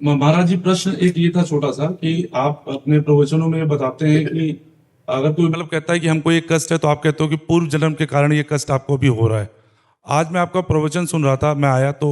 महाराज जी, प्रश्न एक ये था छोटा सा कि आप अपने प्रवचनों में बताते हैं कि अगर कोई मतलब कहता है कि हमको ये कष्ट है, तो आप कहते हो कि पूर्व जन्म के कारण ये कष्ट आपको भी हो रहा है। आज मैं आपका प्रवचन सुन रहा था, मैं आया तो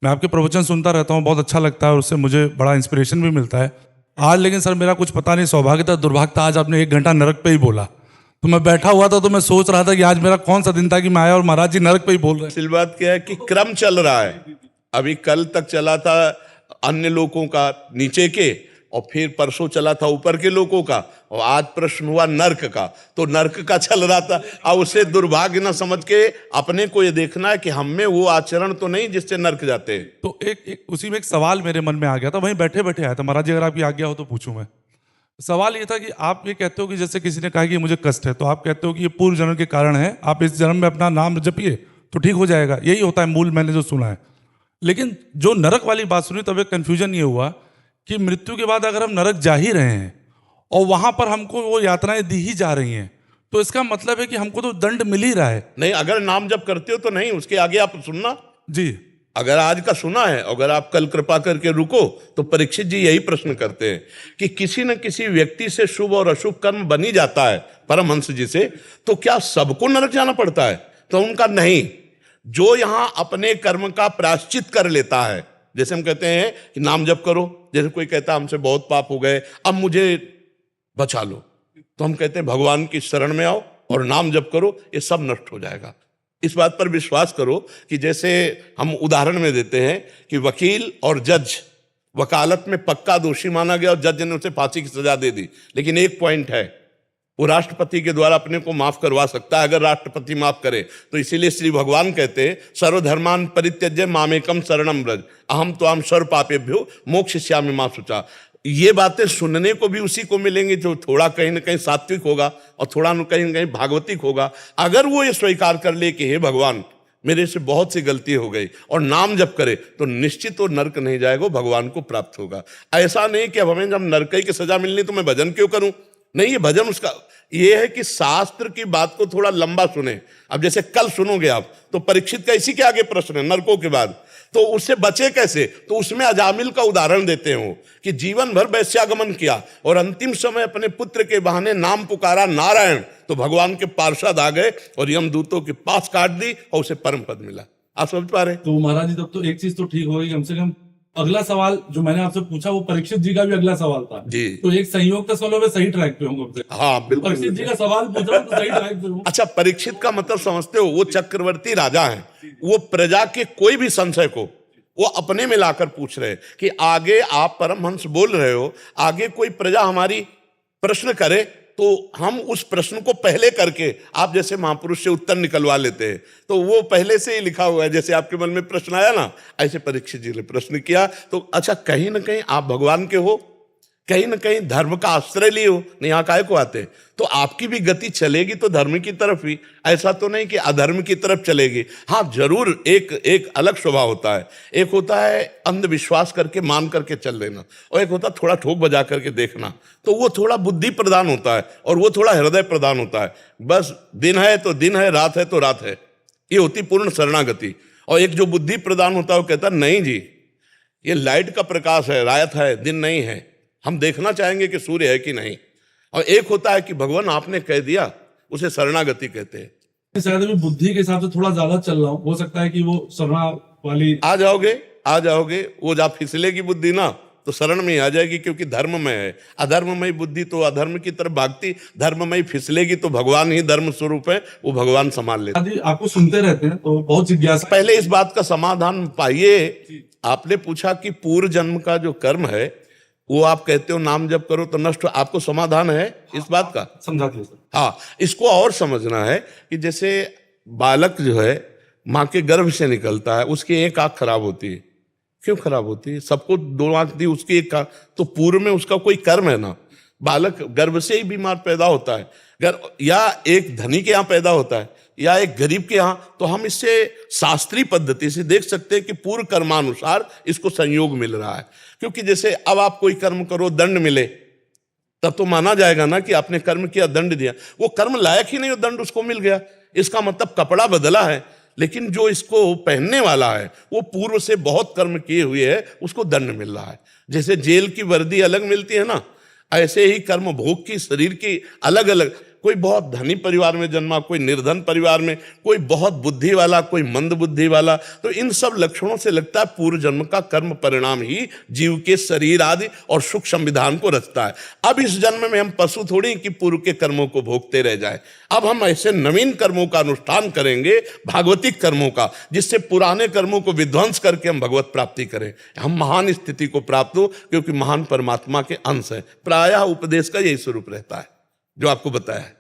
मैं आपके प्रवचन सुनता रहता हूँ, बहुत अच्छा लगता है और उससे मुझे बड़ा इंस्पिरेशन भी मिलता है। आज लेकिन सर मेरा कुछ पता नहीं, सौभाग्यता दुर्भाग्यता, आज आपने 1 घंटा नरक पे ही बोला। तो मैं बैठा हुआ था तो मैं सोच रहा था कि आज मेरा कौन सा दिन था कि मैं आया और महाराज जी नरक पे ही बोल रहे हैं। असल बात क्या है कि क्रम चल रहा है। अभी कल तक चला था अन्य लोगों का नीचे के, और फिर परसों चला था ऊपर के लोगों का, और आज प्रश्न हुआ नर्क का। तो नर्क का चल रहा था, अब उसे दुर्भाग्य न समझ के अपने को ये देखना है कि हम में वो आचरण तो नहीं जिससे नर्क जाते हैं। तो एक उसी में एक सवाल मेरे मन में आ गया था, वहीं बैठे बैठे आया था। महाराज जी, अगर आपकी आज्ञा हो तो पूछूं मैं। सवाल ये था कि आप ये कहते हो कि जैसे किसी ने कहा कि मुझे कष्ट है, तो आप कहते हो कि ये पूर्व जन्म के कारण है, आप इस जन्म में अपना नाम जपिए तो ठीक हो जाएगा, यही होता है मूल, मैंने जो सुना है। लेकिन जो नरक वाली बात सुनी तब एक कंफ्यूजन ये हुआ कि मृत्यु के बाद अगर हम नरक जा ही रहे हैं और वहां पर हमको वो यातनाएं दी ही जा रही हैं, तो इसका मतलब है कि हमको तो दंड मिल ही रहा है। नहीं, अगर नाम जप करते हो तो नहीं, उसके आगे आप सुनना जी। अगर आज का सुना है, अगर आप कल कृपा करके रुको, तो परीक्षित जी यही प्रश्न करते हैं कि किसी न किसी व्यक्ति से शुभ और अशुभ कर्म बनी जाता है परमहंस जी से, तो क्या सबको नरक जाना पड़ता है? तो उनका नहीं, जो यहां अपने कर्म का प्रायश्चित कर लेता है। जैसे हम कहते हैं कि नाम जप करो, जैसे कोई कहता है हमसे बहुत पाप हो गए, अब मुझे बचा लो, तो हम कहते हैं भगवान की शरण में आओ और नाम जप करो, ये सब नष्ट हो जाएगा। इस बात पर विश्वास करो कि जैसे हम उदाहरण में देते हैं कि वकील और जज, वकालत में पक्का दोषी माना गया और जज ने उसे फांसी की सजा दे दी, लेकिन एक पॉइंट है, वो राष्ट्रपति के द्वारा अपने को माफ करवा सकता है अगर राष्ट्रपति माफ करे। तो इसीलिए श्री भगवान कहते हैं सर्वधर्मान परित्यज्य मामेकम शरणम व्रज अहम त्वाम सर्व पापेभ्यो मोक्षयिष्यामि मा शुचा। ये बातें सुनने को भी उसी को मिलेंगी जो थोड़ा कहीं ना कहीं सात्विक होगा और थोड़ा कहीं ना कहीं भागवतिक होगा। अगर वो ये स्वीकार कर ले कि हे भगवान मेरे से बहुत सी गलती हो गई और नाम जप करे, तो निश्चित वो नरक नहीं जाएगा, भगवान को प्राप्त होगा। ऐसा नहीं कि अब हमें जब नरक की सजा मिलनी तो मैं भजन क्यों करूं। नहीं, ये भजन उसका ये है कि शास्त्र की बात को थोड़ा लंबा सुने। अब जैसे कल सुनोगे आप, तो परीक्षित का इसी के आगे प्रश्न है नरकों के बाद, तो उससे बचे कैसे? तो उसमें अजामिल का उदाहरण देते हो कि जीवन भर वैश्यागमन किया और अंतिम समय अपने पुत्र के बहाने नाम पुकारा नारायण, तो भगवान के पार्षद आ गए और यमदूतों के पास काट दी और उसे परम पद मिला। आप समझ पा रहे हैं? तो महाराज जी, तब तो एक चीज तो ठीक होगी, कम से कम अगला सवाल जो मैंने आपसे पूछा वो परीक्षित जी का भी अगला सवाल था जी। तो एक संयोग का सवाल, मैं सही ट्रैक पे हूँ। हाँ बिल्कुल, परीक्षित जी का सवाल पूछा तो सही ट्रैक पे हूँ। अच्छा, परीक्षित का मतलब समझते हो? वो चक्रवर्ती राजा हैं, वो प्रजा के कोई भी संशय को वो अपने में लाकर पूछ रहे हैं कि आगे आप परमहंस बोल रहे हो, आगे कोई प्रजा हमारी प्रश्न करे तो हम उस प्रश्न को पहले करके आप जैसे महापुरुष से उत्तर निकलवा लेते हैं। तो वो पहले से ही लिखा हुआ है, जैसे आपके मन में प्रश्न आया ना, ऐसे परीक्षित जी ने प्रश्न किया। तो अच्छा, कहीं ना कहीं आप भगवान के हो, कहीं ना कहीं धर्म का आश्रय लिए हो, नहीं यहाँ काहे को आते, तो आपकी भी गति चलेगी तो धर्म की तरफ ही, ऐसा तो नहीं कि अधर्म की तरफ चलेगी। हाँ जरूर एक अलग स्वभाव होता है, एक होता है अंधविश्वास करके मान करके चल लेना, और एक होता है थोड़ा ठोक बजा करके देखना। तो वो थोड़ा बुद्धि प्रदान होता है और वो थोड़ा हृदय प्रदान होता है। बस दिन है तो दिन है, रात है तो रात है, ये होती पूर्ण शरणागति। और एक जो बुद्धि प्रदान होता है वो कहता है नहीं जी, ये लाइट का प्रकाश है, रात है, दिन नहीं है, हम देखना चाहेंगे कि सूर्य है कि नहीं। और एक होता है कि भगवान आपने कह दिया, उसे शरणागति कहते हैं। शायद अभी बुद्धि के हिसाब से थोड़ा ज्यादा चल रहा हूँ, हो सकता है कि वो शरणा वाली आ जाओगे, वो जब फिसलेगी बुद्धि ना तो शरण में आ जाएगी, क्योंकि धर्म में है। अधर्ममय बुद्धि तो अधर्म की तरफ भागती, धर्ममय फिसलेगी तो भगवान ही धर्म स्वरूप है, वो भगवान संभाल लेते। आपको सुनते रहते हैं तो बहुत जिज्ञासा। पहले इस बात का समाधान पाइए। आपने पूछा कि पूर्व जन्म का जो कर्म है वो आप कहते हो नाम जप करो तो नष्ट हो, आपको समाधान है इस बात का? समझा दिया सर। हाँ, इसको और समझना है कि जैसे बालक जो है माँ के गर्भ से निकलता है, उसकी एक आंख खराब होती है। क्यों खराब होती है? सबको 2 आंख दी, उसकी एक आंख, तो पूर्व में उसका कोई कर्म है ना। बालक गर्भ से ही बीमार पैदा होता है, या एक धनी के यहाँ पैदा होता है या एक गरीब के यहाँ, तो हम इससे शास्त्रीय पद्धति से देख सकते हैं कि पूर्व कर्मानुसार इसको संयोग मिल रहा है। क्योंकि जैसे अब आप कोई कर्म करो, दंड मिले, तब तो माना जाएगा ना कि आपने कर्म किया, दंड दिया। वो कर्म लायक ही नहीं, वो दंड उसको मिल गया, इसका मतलब कपड़ा बदला है। लेकिन जो इसको पहनने वाला है वो पूर्व से बहुत कर्म किए हुए है, उसको दंड मिल रहा है। जैसे जेल की वर्दी अलग मिलती है ना, ऐसे ही कर्म भोग की, शरीर की अलग अलग, कोई बहुत धनी परिवार में जन्मा, कोई निर्धन परिवार में, कोई बहुत बुद्धि वाला, कोई मंद बुद्धि वाला, तो इन सब लक्षणों से लगता है पूर्व जन्म का कर्म परिणाम ही जीव के शरीर आदि और सुख संविधान को रचता है। अब इस जन्म में हम पशु थोड़ी कि पूर्व के कर्मों को भोगते रह जाए। अब हम ऐसे नवीन कर्मों का अनुष्ठान करेंगे, भागवतिक कर्मों का, जिससे पुराने कर्मों को विध्वंस करके हम भगवत प्राप्ति करें, हम महान स्थिति को प्राप्त हो, क्योंकि महान परमात्मा के अंश है। प्रायः उपदेश का यही स्वरूप रहता है जो आपको बताया है।